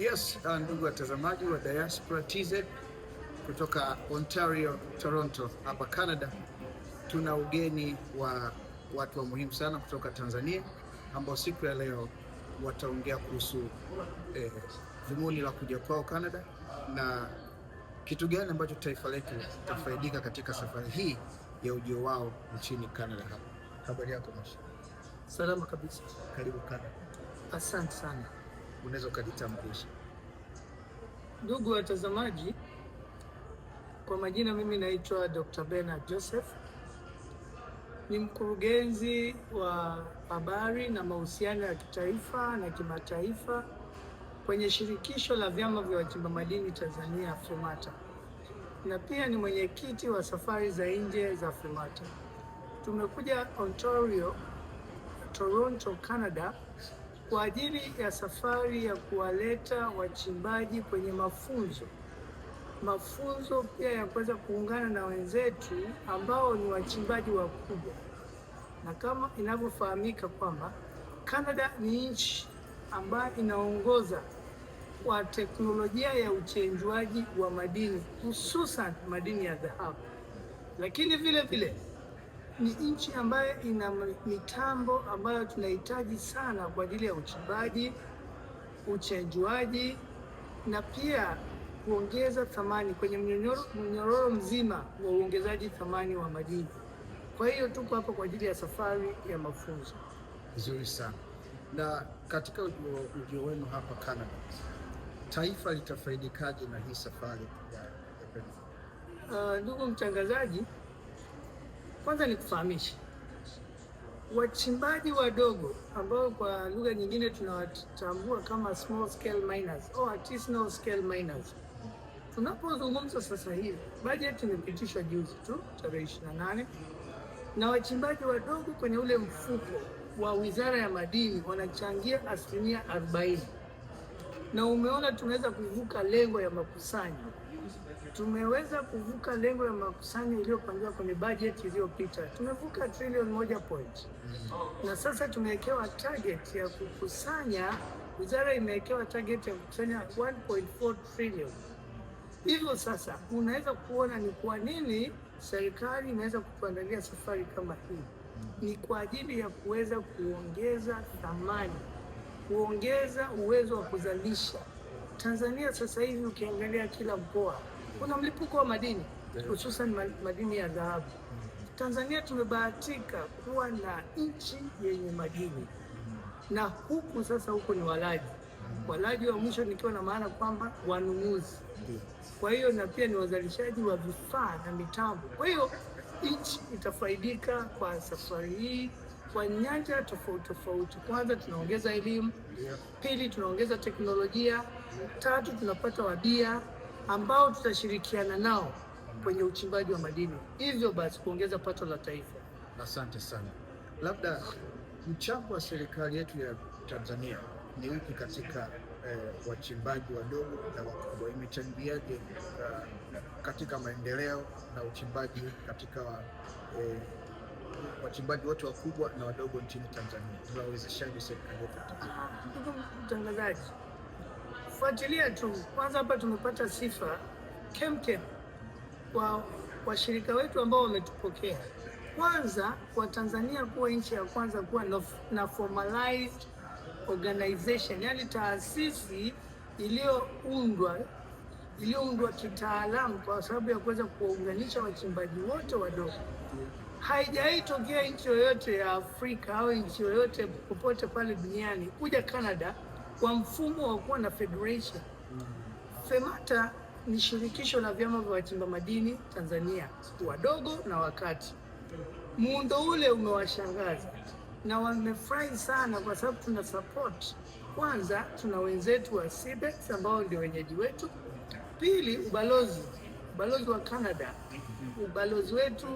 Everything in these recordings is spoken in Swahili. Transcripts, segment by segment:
Yes, ndugu watazamaji wa Diaspora TZ kutoka Ontario, Toronto hapa Canada, tuna ugeni wa watu wa muhimu sana kutoka Tanzania ambao siku ya leo wataongea kuhusu dhumuni la kuja kwao Canada na kitu gani ambacho taifa letu litafaidika katika safari hii ya ujio wao nchini Canada hapa. Habari yako Masha? Salama kabisa. Karibu Canada. Asante sana. Unaweza ukajitambulisha? Ndugu watazamaji, kwa majina mimi naitwa Dr. Bernard Joseph. Ni mkurugenzi wa habari na mahusiano ya kitaifa na kimataifa kwenye shirikisho la vyama vya wachimba madini Tanzania FEMATA, na pia ni mwenyekiti wa safari za nje za FEMATA. Tumekuja Ontario, Toronto, Canada kwa ajili ya safari ya kuwaleta wachimbaji kwenye mafunzo pia ya kuweza kuungana na wenzetu ambao ni wachimbaji wakubwa. Na kama inavyofahamika kwamba Canada ni nchi ambayo inaongoza kwa teknolojia ya uchenjuaji wa madini, hususan madini ya dhahabu, lakini vile vile ni nchi ambayo ina mitambo ambayo tunahitaji sana kwa ajili ya uchimbaji, uchenjuaji na pia kuongeza thamani kwenye mnyororo mzima wa uongezaji thamani wa madini. Kwa hiyo tuko hapa kwa ajili ya safari ya mafunzo. Vizuri sana. Na katika ujio wenu hapa Canada, taifa litafaidikaje na hii safari ya ndugu mtangazaji, kwanza nikufahamishe wachimbaji wadogo ambao kwa lugha nyingine tunawatambua kama small scale miners au artisanal scale miners. Tunapozungumza sasa hivi, bajeti imepitishwa juzi tu tarehe 28, na wachimbaji wadogo kwenye ule mfuko wa Wizara ya Madini wanachangia 40%. Na umeona tumeweza kuvuka lengo ya makusanyo. Tumeweza kuvuka lengo ya makusanyo iliyopangiwa kwenye bajeti iliyopita. Tumevuka trilioni 1. Na sasa tumewekewa target ya kukusanya, wizara imewekewa target ya kukusanya 1.4 trillion. Hivyo sasa unaweza kuona ni kwa nini serikali inaweza kutuandalia safari kama hii. Ni kwa ajili ya kuweza kuongeza thamani, kuongeza uwezo wa kuzalisha. Tanzania sasa hivi ukiangalia kila mkoa kuna mlipuko wa madini, hususan madini ya dhahabu. Tanzania tumebahatika kuwa na nchi yenye madini, na huku sasa huku ni walaji wa mwisho, nikiwa na maana kwamba wanunuzi. Kwa hiyo na pia ni wazalishaji wa vifaa na mitambo. Kwa hiyo nchi itafaidika kwa safari hii kwa nyanja tofauti tofauti. Kwanza tunaongeza elimu, pili tunaongeza teknolojia, tatu tunapata wabia ambao tutashirikiana nao kwenye uchimbaji wa madini, hivyo basi kuongeza pato la taifa. Asante sana. Labda mchango wa serikali yetu ya Tanzania ni upi katika wachimbaji wadogo na wakubwa? Imechangiaje katika maendeleo na uchimbaji katika wachimbaji wote wakubwa na wadogo nchini Tanzania? Tunawezeshaje serikali yetu ya Tanzania? Ndugu mtangazaji, fuatilia tu. Kwanza hapa tumepata sifa kemkem kwa washirika wetu ambao wametupokea. Kwanza kwa Tanzania kuwa nchi ya kwanza kuwa na formalized organization, yani taasisi iliyoundwa kitaalamu kwa sababu ya kuweza kuwaunganisha wachimbaji wote wadogo. Haijawahi tokea nchi yoyote ya Afrika au nchi yoyote popote pale duniani kuja Canada kwa mfumo wa kuwa na federation. FEMATA ni shirikisho la vyama vya wachimba madini Tanzania, wadogo na wakati. Muundo ule umewashangaza na wamefurahi sana kwa sababu tuna support. Kwanza tuna wenzetu wa CBEX ambao ndio wenyeji wetu. Pili, ubalozi wa Canada, ubalozi wetu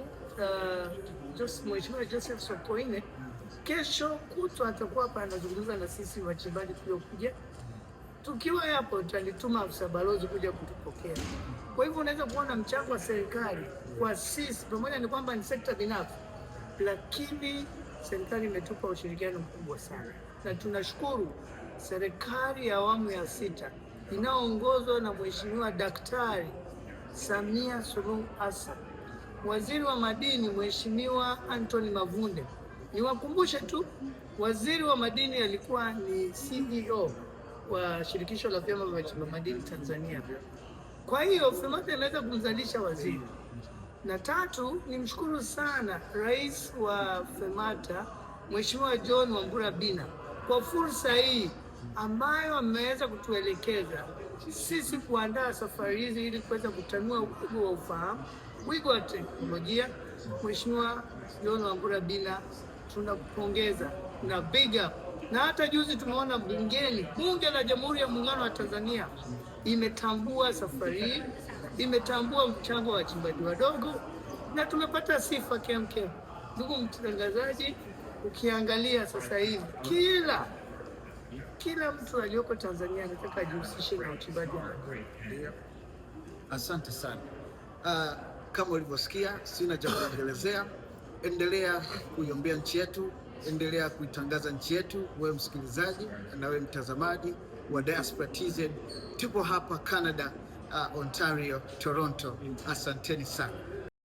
Mheshimiwa Joseph Sokoine kesho kutwa atakuwa hapa anazungumza na sisi wachimbaji tuliokuja. Tukiwa hapo tutalituma afisa balozi kuja kutupokea. Kwa hivyo unaweza kuona mchango wa serikali kwa sisi, pamoja ni kwamba ni sekta binafsi, lakini serikali imetupa ushirikiano mkubwa sana, na tunashukuru serikali ya awamu ya 6 inayoongozwa na Mheshimiwa Daktari Samia Suluhu Hassan, waziri wa madini Mheshimiwa Anthony Mavunde. Niwakumbushe tu, waziri wa madini alikuwa ni CEO wa shirikisho la vyama vya wachimba madini Tanzania. Kwa hiyo FEMATA inaweza kumzalisha waziri. Na tatu, nimshukuru sana rais wa FEMATA Mheshimiwa John Wambura Bina kwa fursa hii ambayo ameweza kutuelekeza sisi kuandaa safari hizi ili kuweza kutanua wigo wa ufahamu, wigo wa teknolojia. Mheshimiwa John Wambura Bina, tunakupongeza na big up. Na hata juzi tumeona bungeni, Bunge la Jamhuri ya Muungano wa Tanzania imetambua safari hii, imetambua mchango wa wachimbaji wadogo na tumepata sifa kemkem. Ndugu mtangazaji, ukiangalia sasa hivi kila mtu aliyoko Tanzania anataka ajihusishe na uchimbaji wa madini. Asante sana. Kama ulivyosikia, sina cha kuongelezea. Endelea kuiombea nchi yetu, endelea kuitangaza nchi yetu, wewe msikilizaji na wewe mtazamaji wa Diaspora TZ. Tupo hapa Canada, Ontario, Toronto. Asanteni sana.